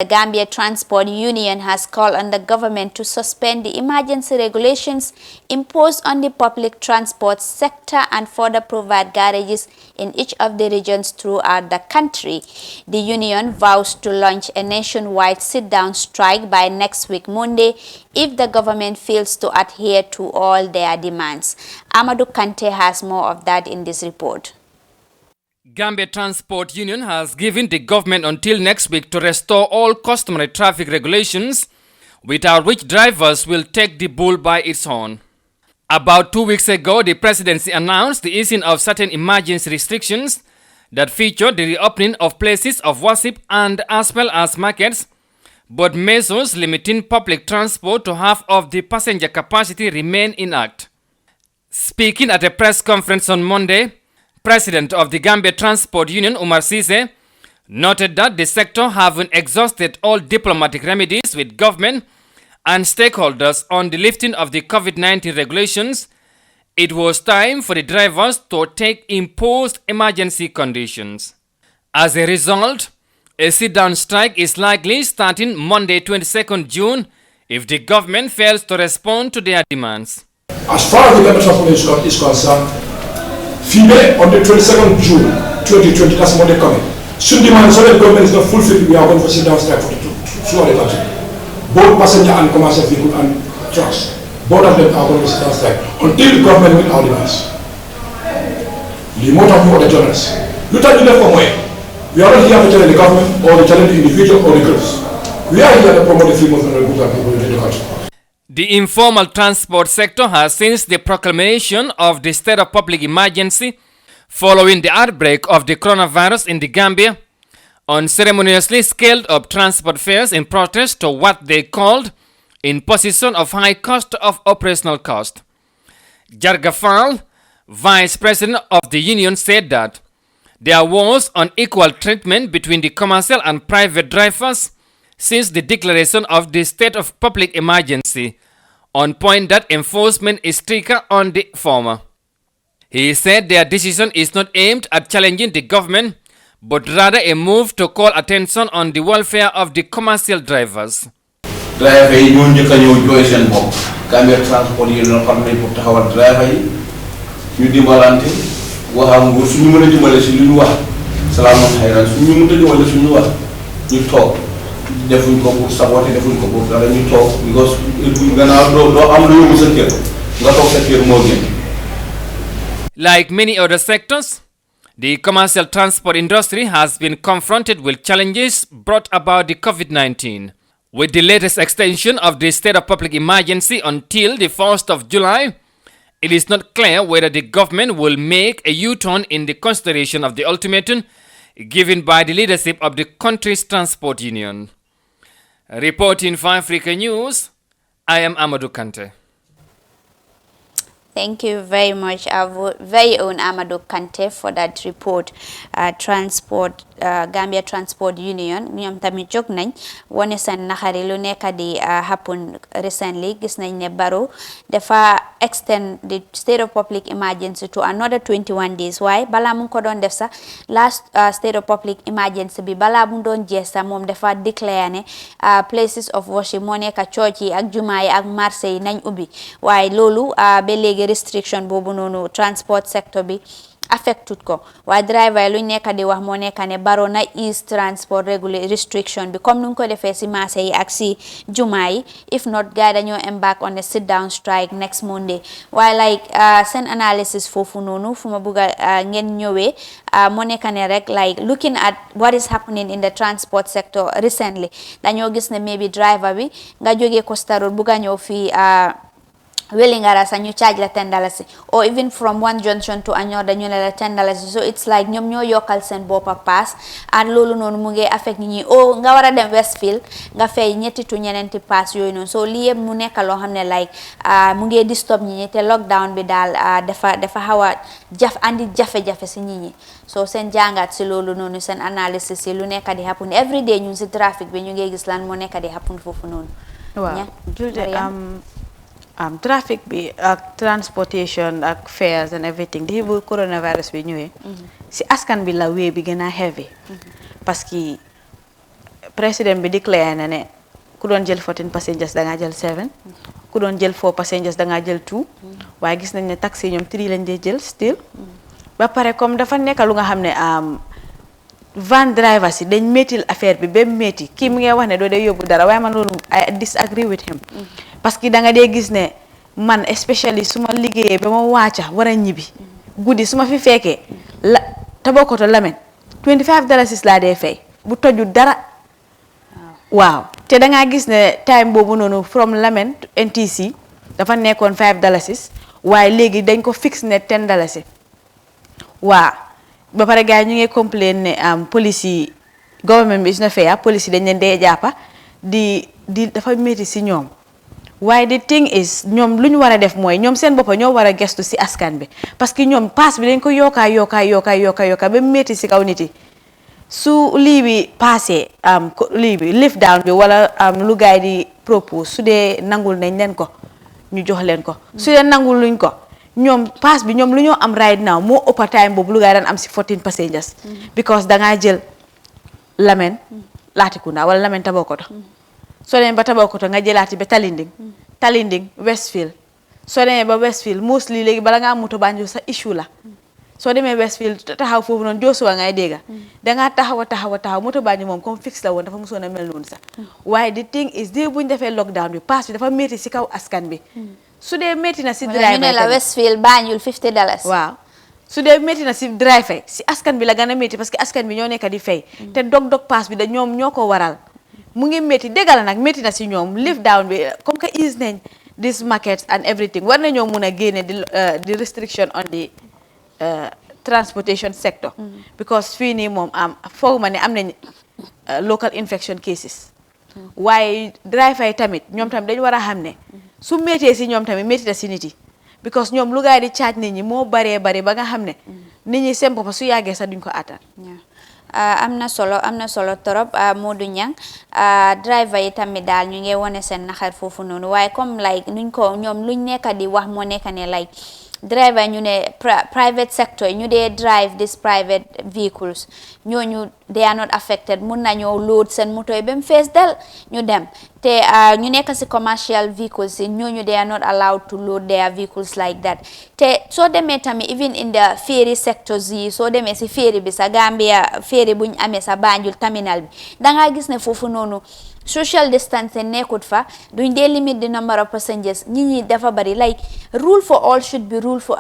The Gambia Transport Union has called on the government to suspend the emergency regulations imposed on the public transport sector and further provide garages in each of the regions throughout the country. The union vows to launch a nationwide sit-down strike by next week Monday if the government fails to adhere to all their demands. Amadou Kante has more of that in this report. Gambia Transport Union has given the government until next week to restore all customary traffic regulations, without which drivers will take the bull by its horn. About 2 weeks ago, the presidency announced the easing of certain emergency restrictions that featured the reopening of places of worship and as well as markets, but measures limiting public transport to half of the passenger capacity remain intact. Speaking at a press conference on Monday, President of the Gambia Transport Union, Umar Sise, noted that the sector having exhausted all diplomatic remedies with government and stakeholders on the lifting of the COVID-19 regulations, it was time for the drivers to take imposed emergency conditions. As a result, a sit-down strike is likely starting Monday 22nd June if the government fails to respond to their demands. As far as the Gambia Transport is concerned, FIBE on the 22nd June 2020, that's Monday coming. Soon demand, so the government is not fulfilled, we are going for sit-down strike for the throughout the country. Both passenger and commercial vehicle and trucks, both of them are going for sit-down strike until the government meet our demands. The amount of you are the journalists. You tell me that from where? We are not here to challenge the government or to challenge the individual or the groups. We are here to promote the freedom of the goods and people in the country. The informal transport sector has since the proclamation of the state of public emergency following the outbreak of the coronavirus in the Gambia, unceremoniously scaled up transport fares in protest to what they called imposition of high cost of operational cost. Jargafal, vice president of the union, said that there was unequal treatment between the commercial and private drivers since the declaration of the state of public emergency, on point that enforcement is stricter on the former. He said their decision is not aimed at challenging the government, but rather a move to call attention on the welfare of the commercial drivers. Driver yi ñoo njëkk a ñëw jooy seen bopp Gambia Transport Union xam nañ pour taxawal driver yi ñu dimbalante wax ak nguur suñu mën a dimbale si li ñu wax salaamun xayran suñu mën a dimbale suñu wax ñu toog defuñ ko pour saboter defuñ ko pour dara ñu toog because gannaaw doo am lu yóbbu sa kër nga toog sa kër moo gën. Like many other sectors, the commercial transport industry has been confronted with challenges brought about the COVID-19. With the latest extension of the state of public emergency until the 1st of July, it is not clear whether the government will make a U-turn in the consideration of the ultimatum given by the leadership of the country's transport union. Reporting for Africa News, I am Amadou Kante. Thank you very much, our very own Amadou Kante, for that report. Gambia Transport Union ñoom tamit jóg nañ wone seen naxari lu nekk di happen recently. Gis nañ ne Barrow dafa extend the state of public emergency to another 21 days. Waaye balaa mu ko doon def sax last state of public emergency bi balaa mu doon jeex sax moom dafa declare ne places of worship moo nekk church yi ak jumaa yi ak marché yi nañ ubbi. Waaye loolu ba léegi restriction boobu noonu transport sector bi affected ko. Waaye driver yi lu nekk di wax moo nekk ne Barrow na ease transport restriction bi comme nu ko defee si marché yi ak si jumaa yi. If not, gars dañoo embark on a sit down strike next Monday. Waaye like seen analysis foofu noonu fu ma bugg a ngeen ñëwee moo nekk ne rek like looking at what is happening in the transport sector recently dañoo gis ne maybe driver bi nga jógee Costa Road bugg a ñëw fii Wellingara sa ñu charge la $10 or even from one junction to another ñu la $10. So it's like ñoom ñoo yokkal seen boppa pass and loolu noonu mu ngi affect nit ñi nga war a dem Westfield nga fay ñetti to ñeneenti pass yooyu noonu. So lii yëpp mu nekk loo xam ne like mu ngi disturb nit ñi te lockdown bi daal dafa xaw a andi jafe-jafe si nit ñi. So seen jàngat si loolu noonu seen analysis si lu nekk di happen every day ñu si trafic bi ñu ngi gis lan moo nekk di happen foofu noonu. Waaw traffic bi ak transportation ak fares and everything di bu coronavirus bi ñëwee si askan bi la wee bi gën a heavy parce que président bi déclaré na ne ku doon jël 14 passengers da nga jël 7 ku doon jël 4 passengers da nga jël 2 waaye gis nañ ne taxi ñoom 3 lañ dee jël still ba pare comme dafa nekk lu nga xam ne van drivers yi dañ méttil affaire bi ba métti kii mu ngi wax ne doo dee yóbbu dara waaye man loolu I disagree with him parce que da nga dee gis ne man especially su ma liggéeyee ba ma wàcca war a ñibbi guddi su ma fi fekkee la Tabakoto Lamin $25 laa dee fay bu toju dara waaw te da ngaa gis ne time boobu noonu from Lamin to NTC dafa nekkoon $5 waaye léegi dañ ko fix ne $10 waaw ba pare gars yi ñu ngi complain ne police yi government bi is na fair police yi dañ leen dee jàppa di dafa métti si ñoom waaye the thing is ñoom lu ñu war a def mooy ñoom seen boppa ñoo war a gestu si askan bi parce que ñoom paas bi dañ ko yokkaa ba métti si kaw nit yi su lii bi passé lii bi lift down bi wala lu gars yi di propose su dee nangul nañ leen ko ñu jox leen ko su dee nangul luñ ko ñoom paas bi ñoom lu ñoo am right now moo ëpp time boobu lu gars yi daan am si 14 passengers because dangaa jël Lamin Latrikunda wala Lamin Tabakoto soo demee ba Tabakoto nga jëlaati ba Talinding Westfield soo demee ba Westfield mostly léegi bala ngaa moto Banjul sa issue la soo demee Westfield taxaw foofu noonu Joshua ngay dégga dangaa taxaw moto Banjul moom comme fixe la woon dafa mosoon a mel noonu sax waaye the thing is dé buñ defee lockdown bi pass bi dafa métti si kaw askan bi su dee métti na si driver ñu ne la Westfield Banjul $50 waaw su dee métti na si driver si askan bi la gën a métti parce que askan bi ñoo nekk di fay te dog pass bi da ñoom ñoo ko waral mu ngi métti dégg la nag métti na si ñoom lift down bi comme que is nañ this markets and everything war nañoo mun a génne di restriction on the transportation sector because fii nii moom foog ma ne am nañ local infection cases waaye driver yi tamit ñoom tamit dañu war a xam ne su méttee si ñoom tamit métti na si nit yi because ñoom lu gaay di charge nit ñi moo baree bari ba nga xam ne nit ñi seen bopp su yàggee sax duñ ko attan am na solo torop Modou Niang driver yi tamit daal ñu ngi wone seen naxar foofu noonu waaye comme like nuñ ko ñoom luñ nekk di wax moo nekk ne like driver ñu ne private sector ñu dee drive these private vehicles ñooñu they are not affected mun nañoo load seen moto yi ba mu fees del ñu dem te ñu nekk si commercial vehicles yi ñooñu they are not allowed to load their vehicles like that te soo demee tamit even in the ferry sectors yi soo demee si ferry bi sa Gambia ferry buñ amee sa Banjul terminal bi dangaa gis ne foofu noonu social distancing nekkut fa duñ dee limit the number of passengers ñi dafa bari like rule for all should be rule for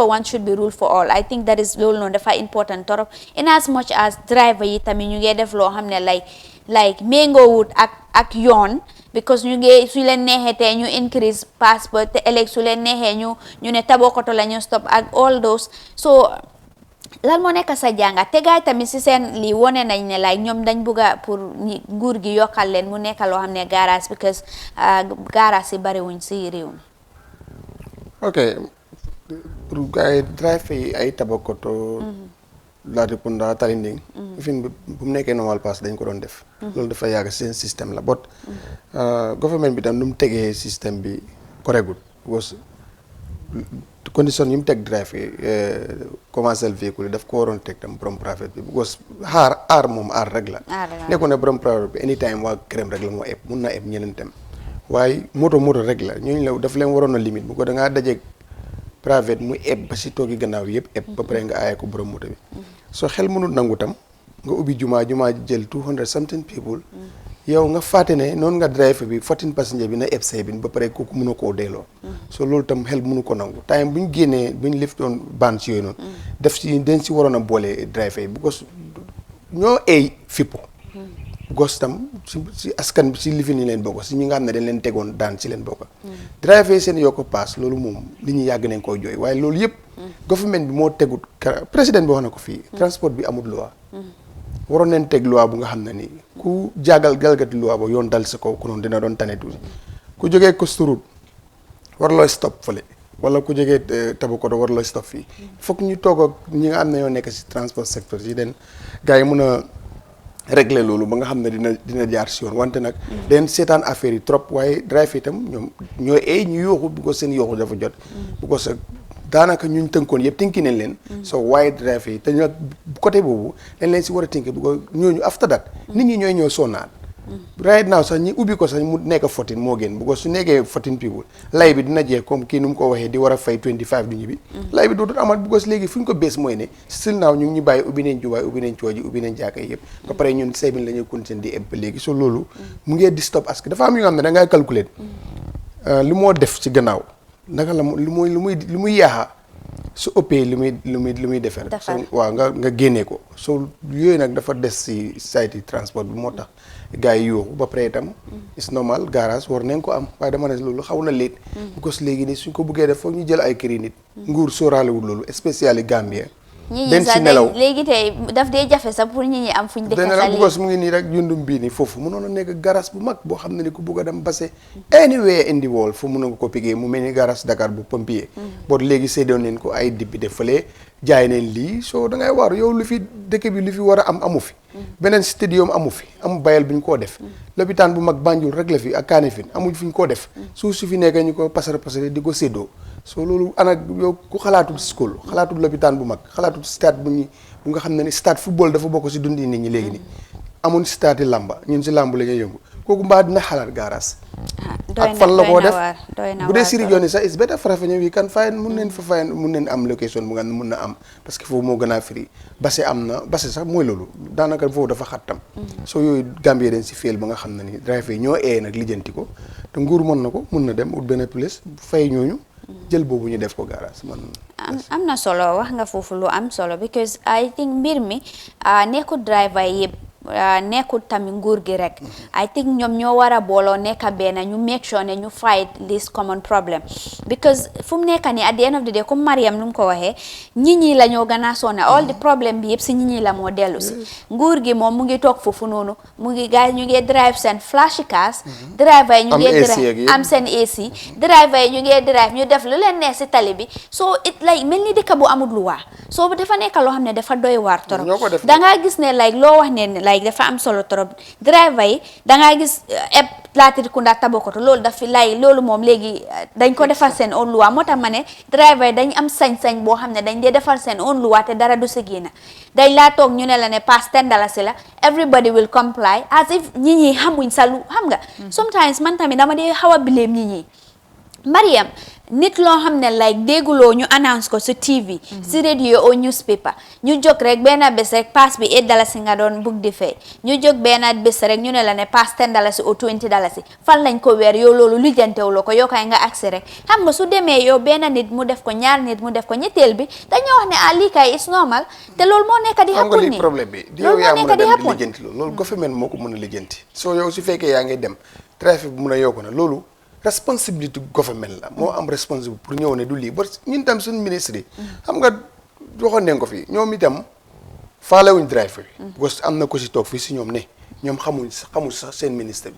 one should be rule for all I think that is loolu noonu dafa important torop in as much as driver yi tamit ñu ngi def loo xam ne like méngoowut ak yoon because ñu ngi su leen neexee te ñu increase passport te ëllëg su leen neexee ñu ne Tabakoto la ñu stop ak all those so lan moo nekk sa jàngat te gaay tamit si seen lii wone nañ ne like ñoom dañ bugga pour nguur gi yokkal leen mu nekk loo xam ne garage because garage yi bariwuñ si réew mi ok pour gaay drive yi ay Tabakoto Latrikunda Talinding fin bu mu nekkee normal pass dañ ko doon def loolu dafa yàgg seen système la but government bi tam nu mu tegee système bi correct was condition yi mu teg drive yi commercial véhicule yi daf ko waroon teg tam borom private bi because aar rek la nekkoon ne borom private bi anytime waa këram rek la moo eb mun na eb ñeneen tam waaye moto rek la ñooñu la daf leen waroon a limite bu ko da ngaa dajeeg private mu eb ba si toogi gannaaw yëpp eb ba pare nga aaye ko borom moto bi soo xel mënul nangu tam nga ubbi jumaa jël 200 something people yow nga fàtte ne noonu nga drive bi 14 passenger bi na eb say bin ba pare kooku mënu koo delloo so loolu tam xel mënu ko nangu time bu ñu génnee bu ñu lift doon ban si yooyu noonu def si dañ si waroon a boole drive yi because ñoo fippu gos tam si askan bi si lifin yi leen bokk si ñi nga xam ne dañ leen tegoon daan si leen bokk drive yi seen yokk paas loolu moom li ñu yàgg nañ koy jooy waaye loolu yëpp government bi moo tegut président bi wax na ko fii transport bi amul loi waroon nañ teg loi bu nga xam ne ni ku galgati loi ba yoon dal sa kaw ku noonu dina doon tane tuuti ku jógee Coast Road war looy stop fële wala ku jógee Tabakoto war looy stop fii foog ñu toog ak ñi nga xam ne ñoo nekk si transport secteur yi den gars yi mun a régler loolu ba nga xam ne dina jaar si yoon wante nag den seetaan affaire yi trop waaye drive itam ñoom ñoo ñu yooxu bu ko seen yooxu dafa jot bu ko sa daanaka ñuñ tënkoon yëpp tënki nañ leen so waaye drive yi te nag côté boobu dañ leen si war a tënk bu ko ñooñu after that nit ñi ñooy ñëw sonnaat right now sax ñi ubbi ko sax mu nekk 14 moo gën because su nekkee 14 people lay bi dina jeex comme kii nu mu ko waxee di war a fay 25 du ñibbi lay bi dootul amat because léegi fu ñu ko bees mooy ne still now ñu ngi ñu bàyyi ubbi nañ juwaay ubbi nañ cooji ubbi nañ jaaka yëpp ba pare ñun seebin la ñuy continuer di eb ba léegi so loolu mu ngee di stop parce que dafa am yu nga xam ne da ngay calculer li moo def ci gannaaw naka la lu muy yaaxa su ëppee lu muy defar so waaw nga génnee ko so yooyu nag dafa des si site transport bi moo tax gars yi yooxu ba pare itam it's normal garage war nañ ko am waaye dama ne loolu xaw na léet because léegi nii suñ ko bëggee def foog ñu jël ay këri nit nguur sóoraalewul loolu spécial yi Gambia ñi sax léegi tey daf dee jafe sax pour ñi am fuñ dëkk sax because mu ngi nii rek yundum bii nii foofu mënoon a nekk garage bu mag boo xam ne ni ku bëgg a dem base anywhere in the world fu mun nga ko pigee mu mel ni garage Dakar bu pompier boo léegi séddoon nañ ko ay député fële jaay neen lii soo da ngay war yow lu fi dëkk bi lu fi war a am amu fi beneen stadium amu fi am bayal bu ñu koo def lopitaan bu mag Banjul rek la fi ak Kanifing amuñ fi ñu koo def suuf su fi nekk ñu ko pasar di ko séddoo soo loolu ana yow ku xalaatul school xalaatul lopitaan bu mag xalaatul stade bu nga xam ne ni stade football dafa bokk si dundi nit ñi léegi nii amuñ stade yi lamba ñun si lamb la ñuy yëngu kooku mbaa dina xalaat garage ak fan la koo def bu dee si région yi sax is better Farafenni wi kan fayen mun neen am location bu nga mun na am parce que foofu moo gën a free base am na base sax mooy loolu daanaka foofu dafa xattam soo yooyu Gambie den si féel ba nga xam ne ni driver yi ñoo nag lijjanti ko te nguur mën na ko mun na dem ut benn place fay ñooñu jël boobu ñu def ko garage man am na solo wax nga foofu lu am solo because I think mbir mi nekkul driver yëpp nekkul tamit nguur gi rek I think ñoom ñoo war a booloo nekka benn ñu make sure ne ñu fight this common problem because fu mu nekka ni at the end of the day comme Mariam nu mu ko waxee ñi la ñoo gën a sonn all the problem bi yëpp si ñi la moo dellu si nguur gi moom mu ngi toog foofu noonu mu ngi gars ñu ngi drive seen flashy cars driver yi ñu ngi drive am seen AC driver yi ñu ngi drive ñu def lu leen neex si tali bi so it like mel ni dëkk bu amul luwaa so dafa nekk loo xam ne dafa doy waar torop da ngaa gis ne like loo wax ne like dafa am solo trop driver yi da ngaa gis eb Latrikunda Tabakoto loolu daf fi lay loolu moom léegi dañ ko defal seen own loi moo tax ma ne driver yi dañ am sañ-sañ boo xam ne dañ dee defal seen own loi te dara du si génn dañ laa toog ñu ne la ne pass $10 la everybody will comply as if ñi xamuñ sa lu xam nga sometimes man tamit dama dee xaw a blame ñi Mariam nit loo xam ne like dégguloo ñu announce ko si TV si radio o newspaper ñu jóg rek benn bés rek pass bi $8 nga doon bugg di fay ñu jóg benn bés rek ñu ne la ne pass $10 o $20 fan lañ ko weer yow loolu lijjantewuloo ko yow kay nga agsi rek xam nga su demee yow benn nit mu def ko ñaar nit mu def ko ñetteel bi dañoo wax ne lii kay is normal te loolu moo nekk di happen ni problème bi di yow yaa mën a dem di lijjanti loolu government moo ko mën a lijjanti soo yow su fekkee yaa ngi dem trafic bu mun a yokku na loolu responsibility government la moo am responsible pour ñëw ne du lii ba ñun tam suñu ministre yi xam nga waxoon nañ ko fii ñoom itam faalewuñ driver yi parce que am na ko si toog fii si ñoom ne ñoom xamul sax seen ministre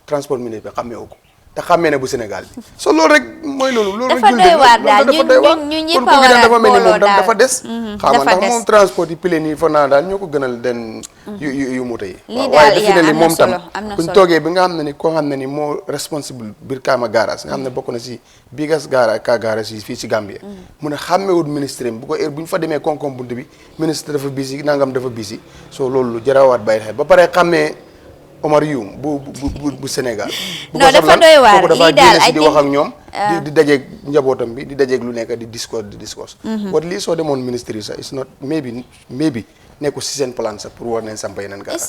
transport ministre bi xamee ko te xamee ne bu Sénégal bi so loolu rek mooy loolu rek dafa doy waar daal ñu ñëpp a war a dafa mel ni moom daal dafa des xam nga ndax moom transport yi pileen yi fa naa daal ñoo ko gënal den yu moto yi waaye defe ne moom tam buñ toogee bi nga xam ne ni koo xam ne ni moo responsible biir Kaama garage nga xam ne bokk na si bigas garage yi fii si Gambie mu ne xàmmewut ministre bu ko heure bu ñu fa demee koom-koom bunt bi ministre dafa busy nangam dafa busy so loolu jarawaat bàyyi xel ba pare xàmmee Omar Youm bu Sénégal non dafa doy waar lii daal di wax ak ñoom di dajeeg njabootam bi di dajeeg lu nekk di discours wat lii soo demoon ministre yi sax it's not maybe nekku si seen plan sax pour war neen sampa yeneen garage